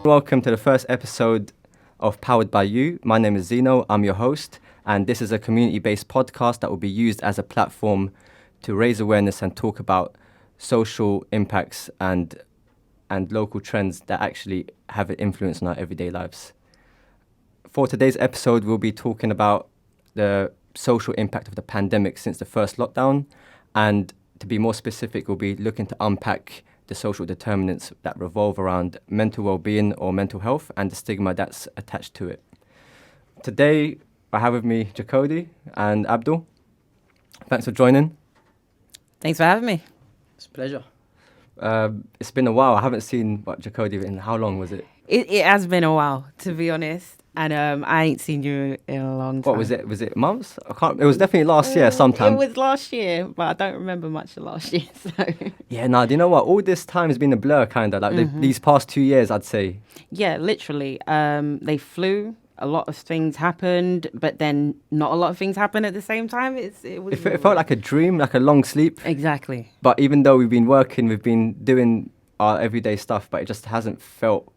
Welcome to the first episode of Powered by You. My name is Zino, I'm your host, and this is a community-based podcast that will be used as a platform to raise awareness and talk about social impacts and local trends that actually have an influence on our everyday lives. For today's episode, we'll be talking about the social impact of the pandemic since the first lockdown, and to be more specific, we'll be looking to unpack the social determinants that revolve around mental well-being or mental health and the stigma that's attached to it. Today, I have with me Jakodie and Abdul. Thanks for joining. Thanks for having me. It's a pleasure. It's been a while. I haven't seen Jakodie in how long was it? It has been a while, to be honest. And I ain't seen you in a long time. What was it? Was it months? I can't. It was definitely last year sometime. It was last year, but I don't remember much of last year. So. Yeah, no, do you know what? All this time has been a blur, kind of. Like these past 2 years, I'd say. Yeah, literally. They flew. A lot of things happened, but then not a lot of things happened at the same time. It felt like a dream, like a long sleep. Exactly. But even though we've been working, we've been doing our everyday stuff, but it just hasn't felt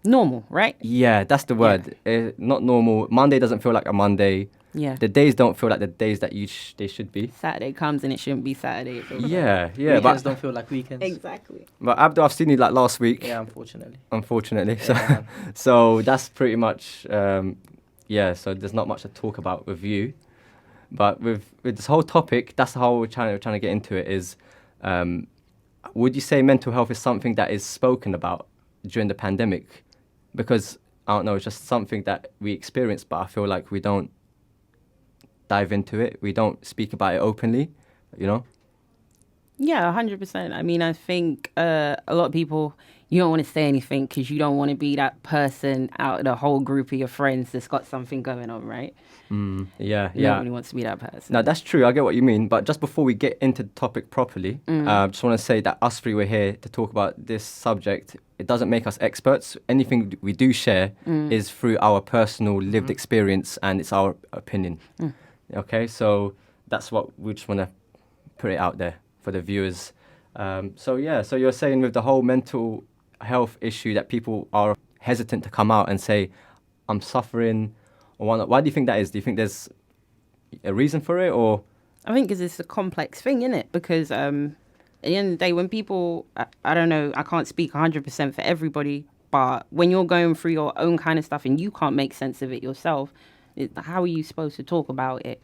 normal, right? Yeah, that's the word. Yeah. Not normal. Monday doesn't feel like a Monday. Yeah. The days don't feel like the days that they should be. Saturday comes and it shouldn't be Saturday. Yeah. Weekends don't feel like weekends. Exactly. But Abdul, I've seen you like last week. Yeah, unfortunately. Yeah. So that's pretty much, so there's not much to talk about with you. But with this whole topic, that's how we're trying to get into it is, would you say mental health is something that is spoken about during the pandemic? Because, I don't know, it's just something that we experience, but I feel like we don't dive into it. We don't speak about it openly, you know? Yeah, 100%. I mean, I think a lot of people, you don't want to say anything because you don't want to be that person out of the whole group of your friends that's got something going on, right? Nobody wants to be that person. No, that's true. I get what you mean. But just before we get into the topic properly, I just want to say that us three were here to talk about this subject. It doesn't make us experts. Anything we do share is through our personal lived experience, and it's our opinion. Okay, so that's what we just want to put it out there for the viewers. So you're saying with the whole mental health issue that people are hesitant to come out and say, I'm suffering, or whatnot. Why do you think that is? Do you think there's a reason for it, or? I think because it's a complex thing, isn't it? Because at the end of the day, when people, I don't know, I can't speak 100% for everybody, but when you're going through your own kind of stuff and you can't make sense of it yourself, how are you supposed to talk about it?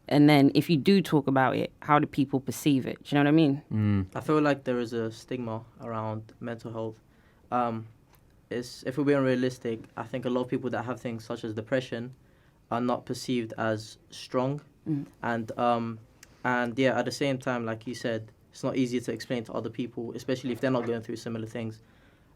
And then if you do talk about it, how do people perceive it? Do you know what I mean? I feel like there is a stigma around mental health. If we're being realistic, I think a lot of people that have things such as depression are not perceived as strong. And at the same time, like you said, it's not easy to explain to other people, especially if they're not going through similar things,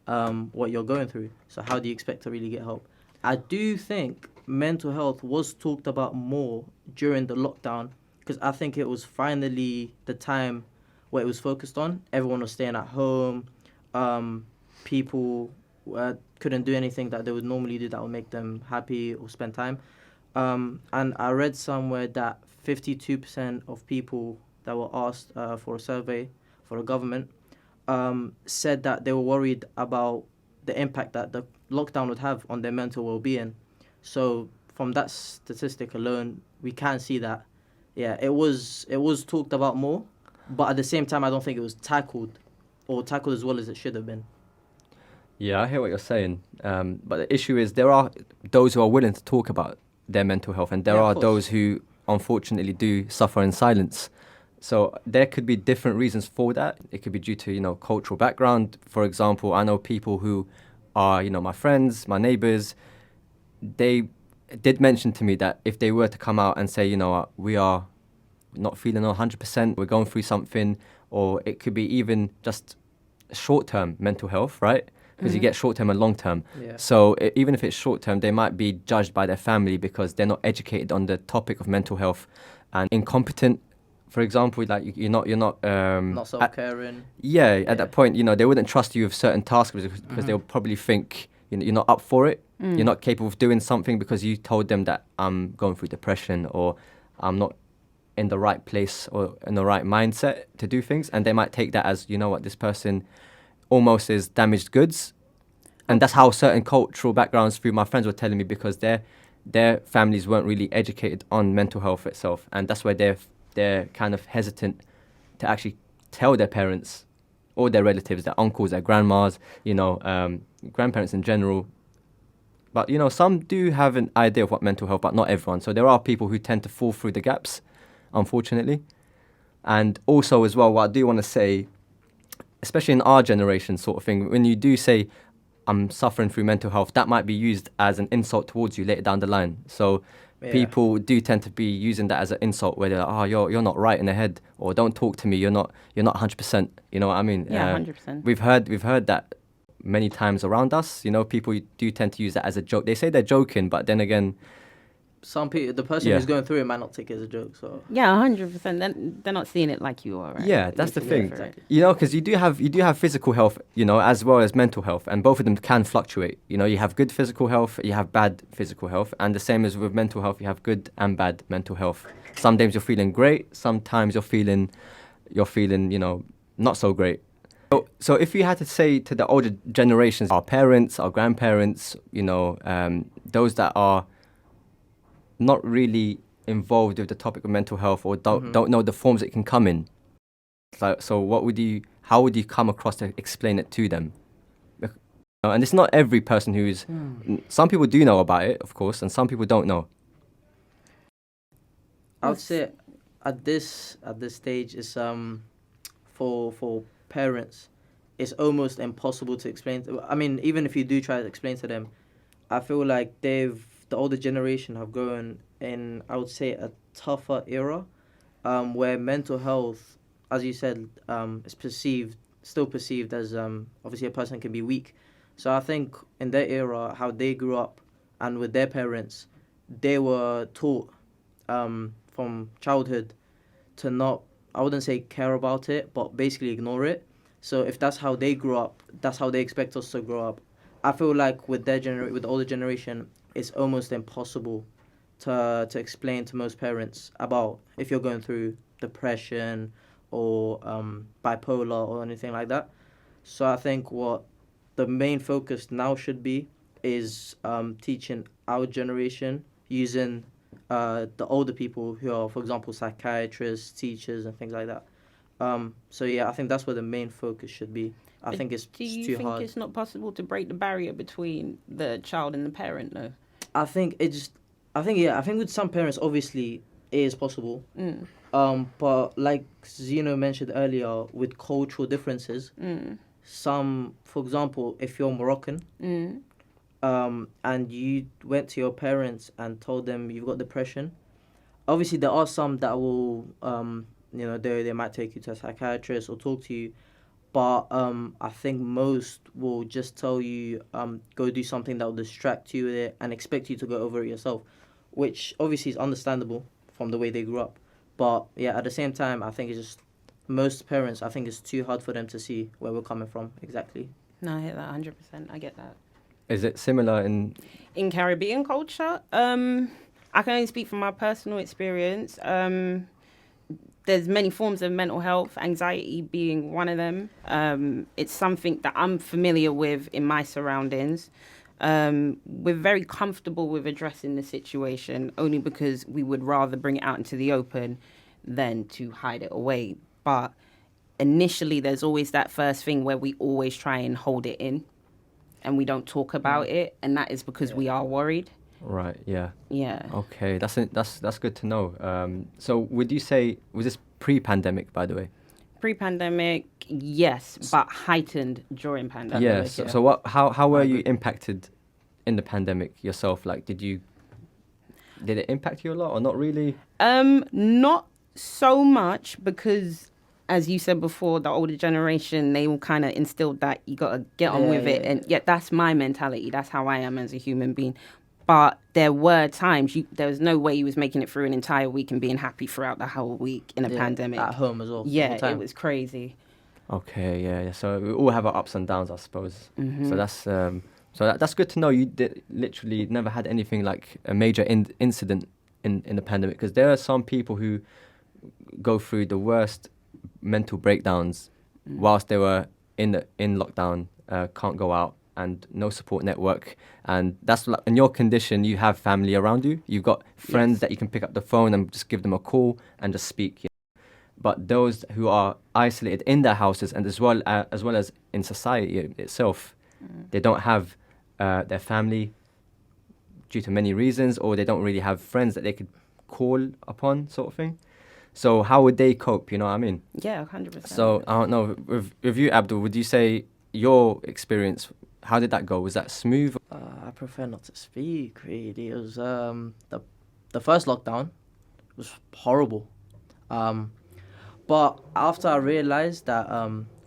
what you're going through. So how do you expect to really get help? I do think mental health was talked about more during the lockdown because I think it was finally the time where it was focused on. Everyone was staying at home. People couldn't do anything that they would normally do that would make them happy or spend time. And I read somewhere that 52% of people that were asked for a survey for the government said that they were worried about the impact that the lockdown would have on their mental well-being. So from that statistic alone, we can see that, it was talked about more, but at the same time, I don't think it was tackled as well as it should have been. Yeah, I hear what you're saying. But the issue is there are those who are willing to talk about their mental health, and there are those who unfortunately do suffer in silence. So there could be different reasons for that. It could be due to, cultural background. For example, I know people who are, my friends, my neighbours, they did mention to me that if they were to come out and say, we are not feeling 100%, we're going through something, or it could be even just short-term mental health, right? Because you get short-term and long-term. Yeah. So even if it's short-term, they might be judged by their family because they're not educated on the topic of mental health and incompetent. For example, like you're not not self-caring. At that point, they wouldn't trust you with certain tasks because they'll probably think you're not up for it. You're not capable of doing something because you told them that I'm going through depression or I'm not in the right place or in the right mindset to do things, and they might take that as, this person almost is damaged goods. And that's how certain cultural backgrounds through my friends were telling me, because their families weren't really educated on mental health itself, and that's why they're kind of hesitant to actually tell their parents or their relatives, their uncles, their grandmas, grandparents in general. But, some do have an idea of what mental health, but not everyone. So there are people who tend to fall through the gaps, unfortunately. And also as well, what I do want to say, especially in our generation sort of thing, when you do say, I'm suffering through mental health, that might be used as an insult towards you later down the line. So people do tend to be using that as an insult, where they're like, oh, you're not right in the head, or don't talk to me, you're not 100%. You know what I mean? Yeah, 100%. We've heard that many times around us. People do tend to use that as a joke. They say they're joking, but then again, some people, the person who's going through it might not take it as a joke. So yeah, 100%. They're not seeing it like you are, right? Yeah, that's the thing. Exactly. Because you do have physical health, as well as mental health, and both of them can fluctuate. You have good physical health, you have bad physical health, and the same as with mental health, you have good and bad mental health. Some days you're feeling great, sometimes you're feeling, not so great. So if you had to say to the older generations, our parents, our grandparents, those that are not really involved with the topic of mental health, or don't know the forms it can come in, so how would you come across to explain it to them? And it's not every person who's, some people do know about it, of course, and some people don't know. I would say at this stage, it's for parents, it's almost impossible to explain. I mean, even if you do try to explain to them, I feel like the older generation have grown in, I would say, a tougher era, where mental health, as you said, is still perceived as, obviously a person can be weak. So I think in their era, how they grew up and with their parents, they were taught from childhood to not, I wouldn't say care about it, but basically ignore it. So if that's how they grew up, that's how they expect us to grow up. I feel like with with the older generation, it's almost impossible to explain to most parents about if you're going through depression or bipolar or anything like that. So I think what the main focus now should be is teaching our generation using the older people who are, for example, psychiatrists, teachers, and things like that. So yeah, I think that's where the main focus should be. I think it's too hard. Do you think it's not possible to break the barrier between the child and the parent, though? I think with some parents, obviously, it is possible. But like Zino mentioned earlier, with cultural differences, some, for example, if you're Moroccan, and you went to your parents and told them you've got depression, obviously there are some that will, they might take you to a psychiatrist or talk to you, but I think most will just tell you, go do something that will distract you with it and expect you to go over it yourself, which obviously is understandable from the way they grew up. But yeah, at the same time, I think it's just, most parents, I think it's too hard for them to see where we're coming from exactly. No, I hear that 100%. I get that. Is it similar in Caribbean culture? I can only speak from my personal experience. There's many forms of mental health, anxiety being one of them. It's something that I'm familiar with in my surroundings. We're very comfortable with addressing the situation only because we would rather bring it out into the open than to hide it away. But initially, there's always that first thing where we always try and hold it in and we don't talk about it. And that is because we are worried. Right, yeah. Yeah. Okay, that's good to know. So would you say, was this pre-pandemic, by the way? Pre-pandemic, yes, but heightened during pandemic. So how were you impacted in the pandemic yourself? Like, did it impact you a lot or not really? Not so much because, as you said before, the older generation, they all kind of instilled that you got to get on with it. And yet that's my mentality. That's how I am as a human being. But there were times, there was no way you was making it through an entire week and being happy throughout the whole week in a pandemic. At home as well. Yeah, it was crazy. Okay, yeah. So we all have our ups and downs, I suppose. Mm-hmm. So that's good to know. You literally never had anything like a major incident in the pandemic, because there are some people who go through the worst mental breakdowns whilst they were in lockdown, can't go out, and no support network. And that's like, in your condition, you have family around you. You've got friends that you can pick up the phone and just give them a call and just speak. But those who are isolated in their houses and as well as in society itself, they don't have their family due to many reasons, or they don't really have friends that they could call upon, sort of thing. So how would they cope? You know what I mean? Yeah, 100%. So I don't know. With you, Abdul, would you say your experience? How did that go? Was that smooth? I prefer not to speak. Really, it was the first lockdown was horrible. But after I realized that,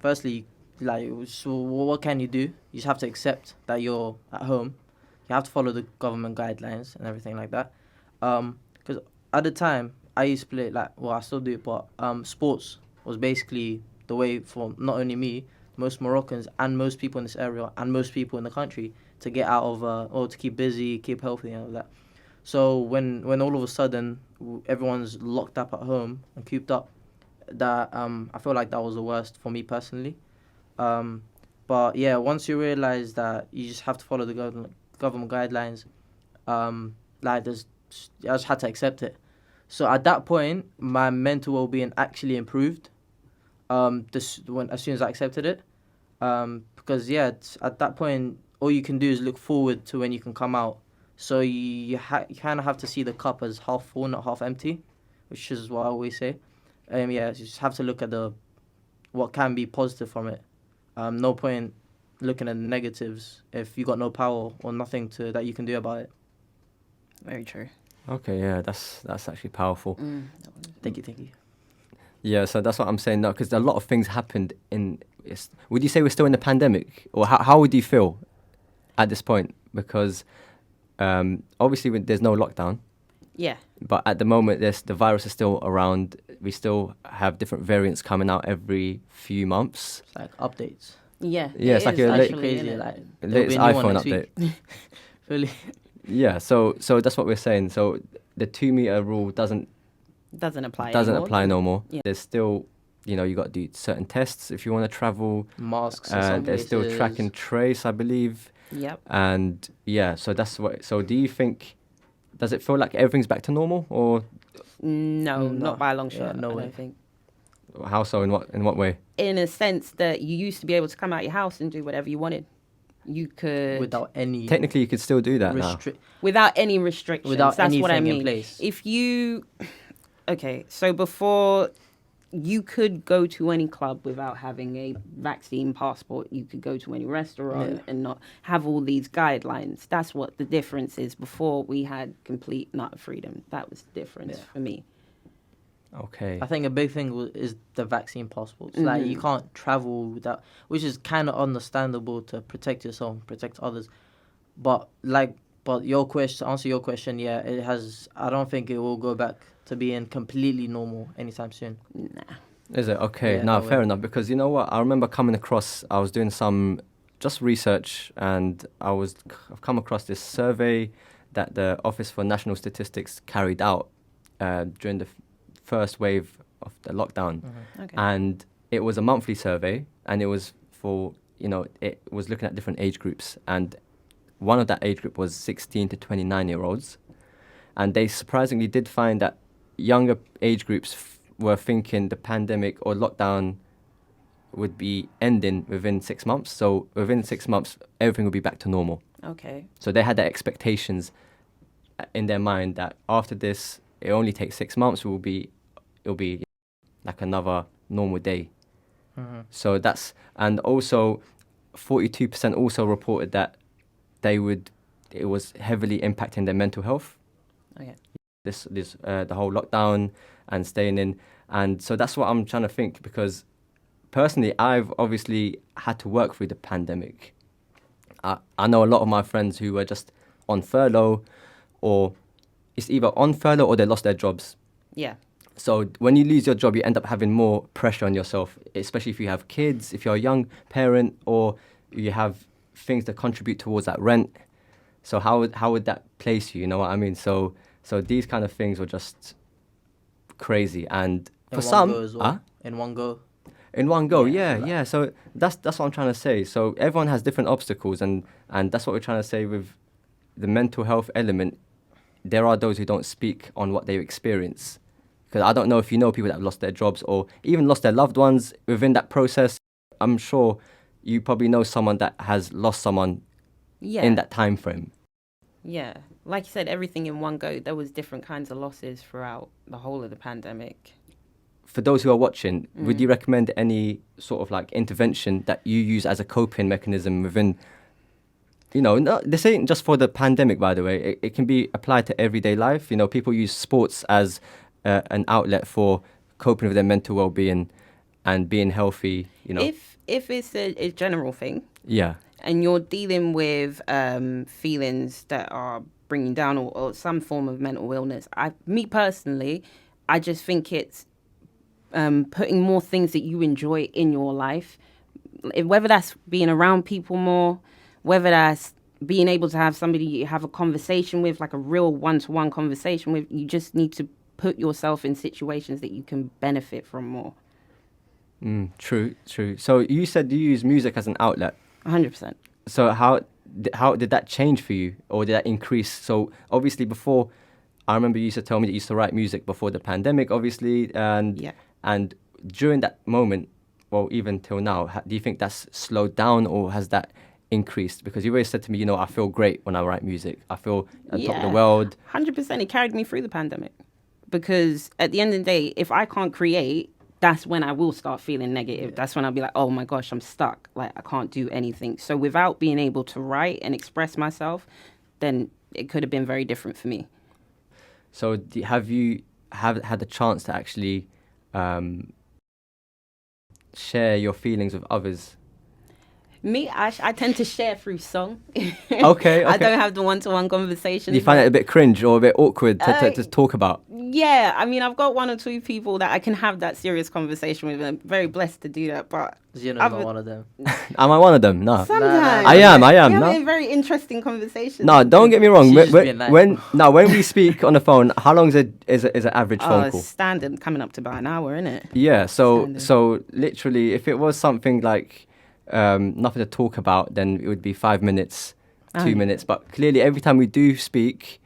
firstly, like, so what can you do? You just have to accept that you're at home. You have to follow the government guidelines and everything like that. Because at the time, I used to play, like, well, I still do, but sports was basically the way for not only me, most Moroccans and most people in this area and most people in the country to get out of, or to keep busy, keep healthy and all that. So when all of a sudden everyone's locked up at home and cooped up, that I feel like that was the worst for me personally. But yeah, once you realize that you just have to follow the government guidelines, like I just had to accept it. So at that point, my mental well-being actually improved. As soon as I accepted it, because at that point, all you can do is look forward to when you can come out. So you kind of have to see the cup as half full, not half empty, which is what I always say. You just have to look at what can be positive from it. No point looking at the negatives if you got no power or nothing that you can do about it. Very true. Okay, yeah, that's actually powerful. Thank you. Yeah, so that's what I'm saying now, because a lot of things happened would you say we're still in the pandemic? Or how would you feel at this point? Because obviously there's no lockdown. Yeah. But at the moment, the virus is still around. We still have different variants coming out every few months. It's like updates. Yeah. Yeah, it's like your crazy. Like, latest iPhone update. Really? Yeah, so that's what we're saying. So the 2 meter rule doesn't apply no more. Yeah. There's still, you got to do certain tests if you want to travel. Masks. There's still track and trace, I believe. Yep. And yeah, so that's what. So do you think? Does it feel like everything's back to normal, or no, not by a long shot? No I way. don't think. How so? In what way? In a sense that you used to be able to come out your house and do whatever you wanted. You could without any. Technically, you could still do that now. Without any restrictions. Without That's anything what I mean. in place. If you, okay, so before you could go to any club without having a vaccine passport. You could go to any restaurant and not have all these guidelines. That's what the difference is. Before we had complete nut freedom. That was the difference for me. Okay. I think a big thing is the vaccine passports. Like, you can't travel without, which is kind of understandable to protect yourself, protect others. But your question, to answer your question, it has. I don't think it will go back to being completely normal anytime soon. Nah. Is it? Okay. Yeah, no, fair enough. Because you know what? I remember coming across, I was doing some just research, and I've come across this survey that the Office for National Statistics carried out during the first wave of the lockdown. Okay. And it was a monthly survey, and it was for, it was looking at different age groups. And one of that age group was 16 to 29-year-olds. And they surprisingly did find that younger age groups were thinking the pandemic or lockdown would be ending within 6 months. So within 6 months, everything would be back to normal. Okay. So they had their expectations in their mind that after this, it only takes 6 months. It'll be like another normal day. So and also 42% also reported that it was heavily impacting their mental health. Okay. The whole lockdown and staying in. And so that's what I'm trying to think, because personally, I've obviously had to work through the pandemic. I know a lot of my friends who were just on furlough, or it's either on furlough or they lost their jobs. Yeah. So when you lose your job, you end up having more pressure on yourself, especially if you have kids, if you're a young parent, or you have things that contribute towards that rent. So how would that place you? You know what I mean? So these kind of things were just crazy. And for some, in one go. In one go, Yeah, yeah. So that's what I'm trying to say. So everyone has different obstacles, and that's what we're trying to say with the mental health element. There are those who don't speak on what they experience. Because I don't know if you know people that have lost their jobs or even lost their loved ones within that process. I'm sure you probably know someone that has lost someone in that time frame. Yeah. Like you said, everything in one go. There was different kinds of losses throughout the whole of the pandemic. For those who are watching, would you recommend any sort of like intervention that you use as a coping mechanism within, this ain't just for the pandemic, by the way. It can be applied to everyday life. People use sports as an outlet for coping with their mental well-being and being healthy, If it's a general thing, Yeah. and you're dealing with feelings that are bringing down or some form of mental illness, me personally, I just think it's putting more things that you enjoy in your life, whether that's being around people more, whether that's being able to have somebody you have a conversation with, like a real one-to-one conversation with. You just need to put yourself in situations that you can benefit from more. True. So you said you use music as an outlet. 100%. So how did that change for you, or did that increase? So obviously before, I remember you used to tell me that you used to write music before the pandemic, obviously, and during that moment, well, even till now, do you think that's slowed down or has that increased? Because you always said to me, I feel great when I write music. I feel on top of the world. 100%. It carried me through the pandemic. Because at the end of the day, if I can't create, that's when I will start feeling negative. Yeah. That's when I'll be like, oh my gosh, I'm stuck. Like, I can't do anything. So without being able to write and express myself, then it could have been very different for me. So have you had the chance to actually share your feelings with others? Me, I tend to share through song. Okay. I don't have the one-to-one conversations. Do you find it a bit cringe or a bit awkward to talk about? Yeah, I mean, I've got one or two people that I can have that serious conversation with, and I'm very blessed to do that. But Zino's not one of them. Am I one of them? No. Sometimes. I am. We're No. having very interesting conversations. No, don't get me wrong. When we speak on the phone, how long is an average phone call? Standard, coming up to about an hour, isn't it? Yeah. So literally, if it was something like nothing to talk about, then it would be 5 minutes, 2 minutes. But clearly, every time we do speak,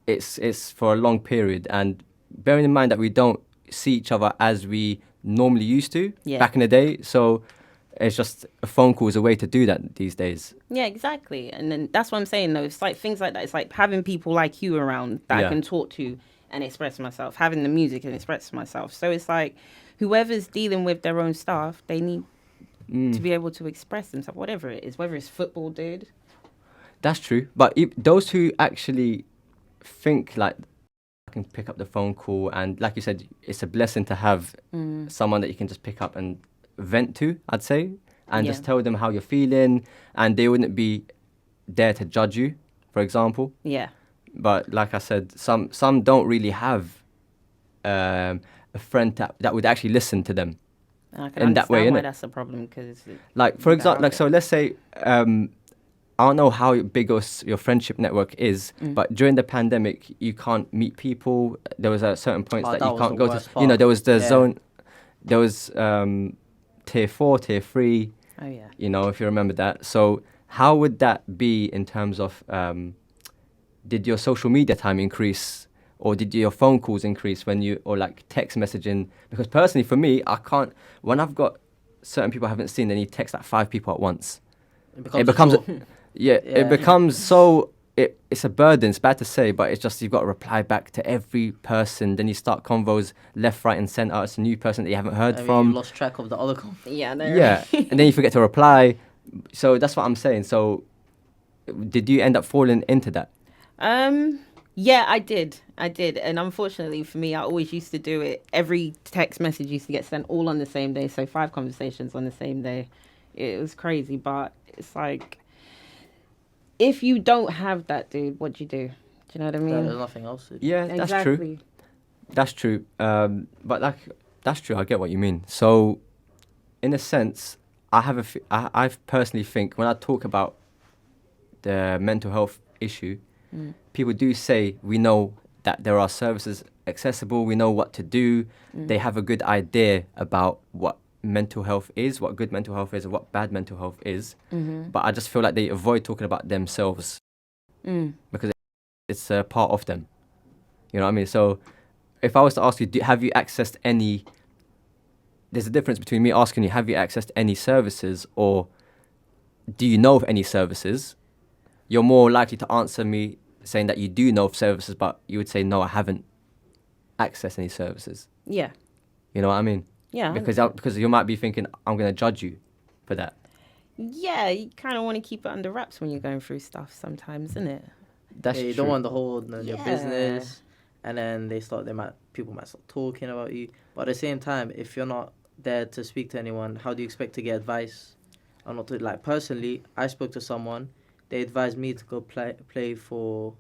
it's for a long period. And bearing in mind that we don't see each other as we normally used to back in the day, so it's just a phone call is a way to do that these days. Yeah, exactly. And then that's what I'm saying, though. It's like things like that. It's like having people like you around that I can talk to and express myself, having the music and express myself. So it's like whoever's dealing with their own stuff, they need to be able to express themselves, whatever it is, whether it's football, dude. That's true. But those who actually think like I can pick up the phone call, and like you said, it's a blessing to have someone that you can just pick up and vent to, I'd say, and just tell them how you're feeling, and they wouldn't be there to judge you, for example. Yeah. But like I said, some don't really have a friend that would actually listen to them. I can understand why that's a problem, because like, for example, like, so let's say I don't know how big your friendship network is, but during the pandemic you can't meet people. There was certain points that you can't go to. There was the zone, there was tier 4, tier 3. Oh yeah. If you remember that. So how would that be in terms of did your social media time increase, or did your phone calls increase or like text messaging? Because personally for me, I can't, when I've got certain people I haven't seen, then you text like 5 people at once. It becomes it becomes so, it's a burden. It's bad to say, but it's just you've got to reply back to every person. Then you start convos left, right and centre. It's a new person that you haven't heard from. You lost track of the other convo. Yeah, and then you forget to reply. So that's what I'm saying. So did you end up falling into that? Yeah, I did. And unfortunately for me, I always used to do it. Every text message used to get sent all on the same day. So 5 conversations on the same day. It was crazy, but it's like, if you don't have that, dude, what do you do? Do you know what I mean? There's nothing else. Yeah, exactly. That's true. But like, that's true. I get what you mean. So, in a sense, I personally think when I talk about the mental health issue, people do say we know that there are services accessible. We know what to do. They have a good idea about what mental health is, what good mental health is, and what bad mental health is. But I just feel like they avoid talking about themselves because it's a part of them. You know what I mean? So if I was to ask you, have you accessed any... There's a difference between me asking you, have you accessed any services, or do you know of any services? You're more likely to answer me saying that you do know of services, but you would say, no, I haven't accessed any services. Yeah. You know what I mean? Yeah. Because you might be thinking, I'm going to judge you for that. Yeah, you kind of want to keep it under wraps when you're going through stuff sometimes, isn't it? That's you true. don't want the whole your Yeah. business, and then people might start talking about you. But at the same time, if you're not there to speak to anyone, how do you expect to get advice? Or not to, like, personally, I spoke to someone. They advised me to go play for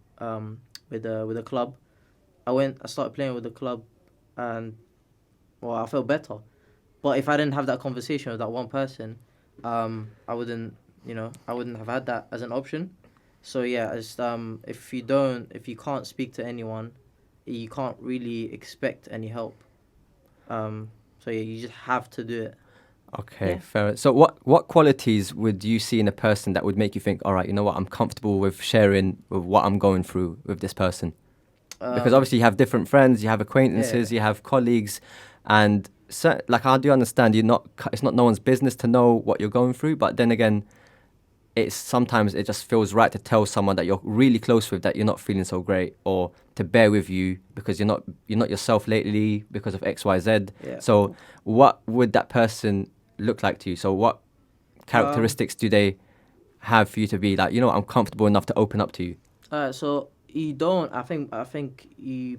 with a club. I started playing with the club, and I felt better. But if I didn't have that conversation with that one person, I wouldn't have had that as an option. So yeah, if you can't speak to anyone, you can't really expect any help. So yeah, you just have to do it. Okay, fair. So what qualities would you see in a person that would make you think, all right, you know what, I'm comfortable with sharing with what I'm going through with this person? Because obviously you have different friends, you have acquaintances, you have colleagues, and like, I do understand it's not no one's business to know what you're going through, but then again, sometimes it just feels right to tell someone that you're really close with that you're not feeling so great, or to bear with you because you're not yourself lately because of XYZ. Yeah. So what would that person look like to you? So what characteristics do they have for you to be like, you know, I'm comfortable enough to open up to you? So you don't. I think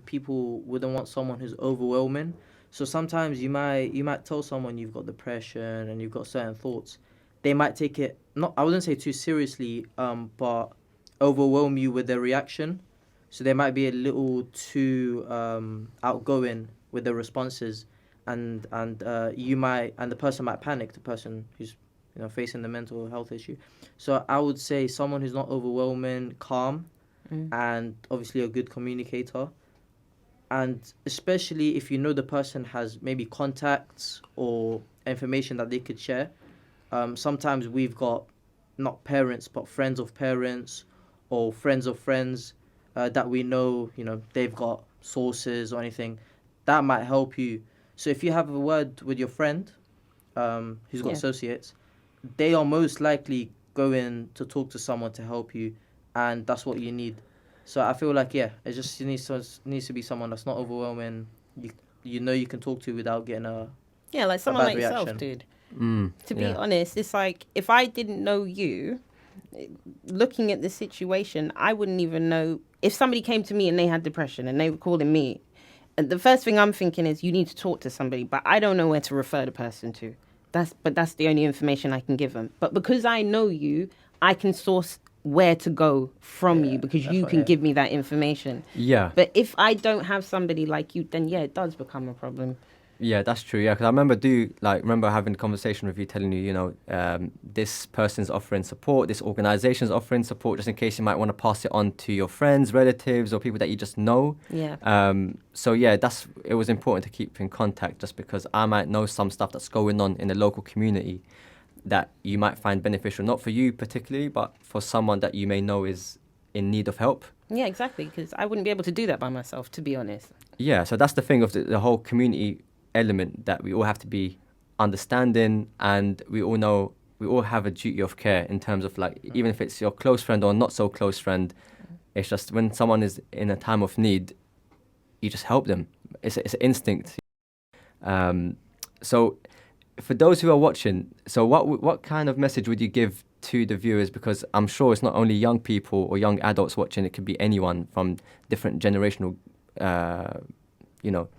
people wouldn't want someone who's overwhelming. So sometimes you might tell someone you've got depression and you've got certain thoughts. They might take it, I wouldn't say too seriously, but overwhelm you with their reaction. So they might be a little too outgoing with their responses, and the person might panic. The person who's facing the mental health issue. So I would say someone who's not overwhelming, calm, and obviously a good communicator. And especially if you know the person has maybe contacts or information that they could share. Sometimes we've got not parents but friends of parents or friends of friends that we know, they've got sources or anything that might help you. So if you have a word with your friend who's got associates, they are most likely going to talk to someone to help you, and that's what you need. So I feel like it just needs to be someone that's not overwhelming. You can talk to without getting like someone like reaction. Yourself, dude. To be honest, it's like if I didn't know you, looking at the situation, I wouldn't even know if somebody came to me and they had depression and they were calling me. And the first thing I'm thinking is you need to talk to somebody, but I don't know where to refer the person to. That's the only information I can give them. But because I know you, I can source where to go from you because you can give me that information. Yeah. But if I don't have somebody like you, then it does become a problem. Yeah, that's true. Yeah, because I remember having a conversation with you, telling you, this person's offering support, this organization's offering support, just in case you might want to pass it on to your friends, relatives, or people that you just know. Yeah. So yeah, it was important to keep in contact, just because I might know some stuff that's going on in the local community that you might find beneficial, not for you particularly, but for someone that you may know is in need of help. Yeah, exactly, because I wouldn't be able to do that by myself, to be honest. Yeah, so that's the thing of the whole community element, that we all have to be understanding, and we all have a duty of care in terms of, like, even if it's your close friend or not so close friend, it's just when someone is in a time of need, you just help them. It's an instinct. So for those who are watching, so what kind of message would you give to the viewers? Because I'm sure it's not only young people or young adults watching, it could be anyone from different generational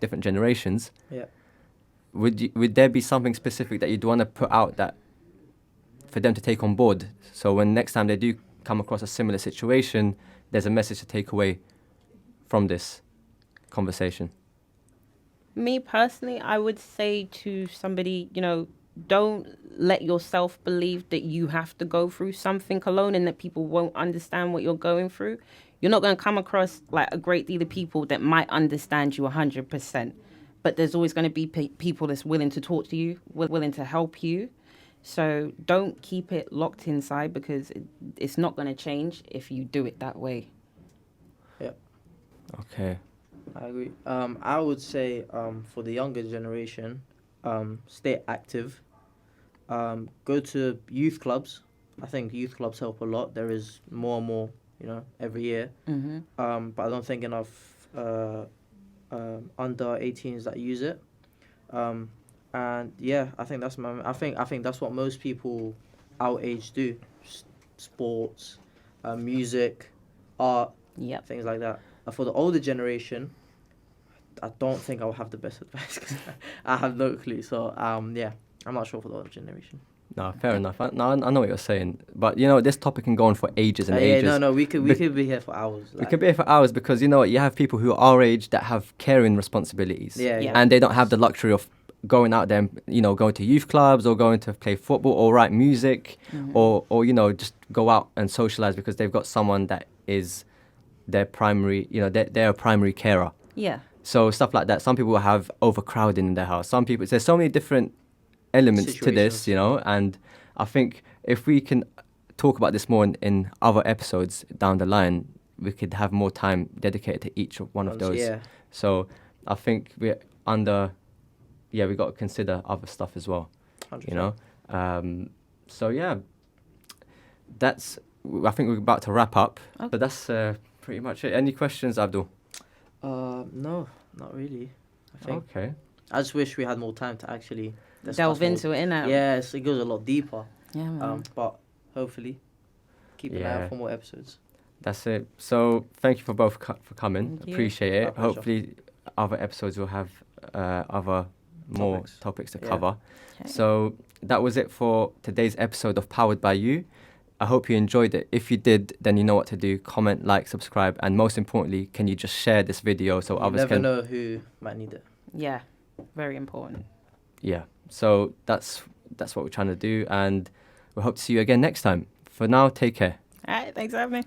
different generations. Yeah. Would there be something specific that you'd want to put out that for them to take on board, so when next time they do come across a similar situation, there's a message to take away from this conversation? Me personally, I would say to somebody, don't let yourself believe that you have to go through something alone and that people won't understand what you're going through. You're not going to come across like a great deal of people that might understand you 100%. but there's always going to be people that's willing to talk to you, willing to help you. So don't keep it locked inside, because it's not going to change if you do it that way. Yeah. Okay. I agree. I would say for the younger generation, stay active. Go to youth clubs. I think youth clubs help a lot. There is more and more, every year. Mm-hmm. But I don't think enough under 18s that use it. And yeah, I think that's I think that's what most people our age do. Sports, music, art, Yep. things like that. For the older generation, I don't think I'll have the best advice, 'cause I have no clue. So yeah, I'm not sure for the older generation. No, fair enough. I know what you're saying, but this topic can go on for ages and Yeah, ages. we could be here for hours. We could be here for hours, because you have people who are our age that have caring responsibilities. Yeah. And they don't have the luxury of going out there and, going to youth clubs or going to play football or write music, or just go out and socialize, because they've got someone that is their primary, they're a primary carer. Yeah. So stuff like that. Some people have overcrowding in their house. Some people, there's so many different elements to this, and I think if we can talk about this more in other episodes down the line, we could have more time dedicated to each one of those. Yeah. So I think we got to consider other stuff as well, 100%. So yeah, I think we're about to wrap up, Okay. but that's pretty much it. Any questions, Abdul? No, not really. I think Okay. I just wish we had more time to actually discuss Delve more. into it, innit? Yes, it goes a lot deeper. Yeah, man. But hopefully, keep an eye Yeah. out for more episodes. That's it. So thank you for both for coming. Thank you. Appreciate My it. pleasure. Hopefully, other episodes will have other more topics to Yeah. cover. Okay. So that was it for today's episode of Powered by You. I hope you enjoyed it. If you did, then you know what to do. Comment, like, subscribe, and most importantly, can you just share this video so You others never can... know who might need it. Yeah, very important. Yeah. So that's what we're trying to do, and we hope to see you again next time. For now, take care. All right, thanks for having me.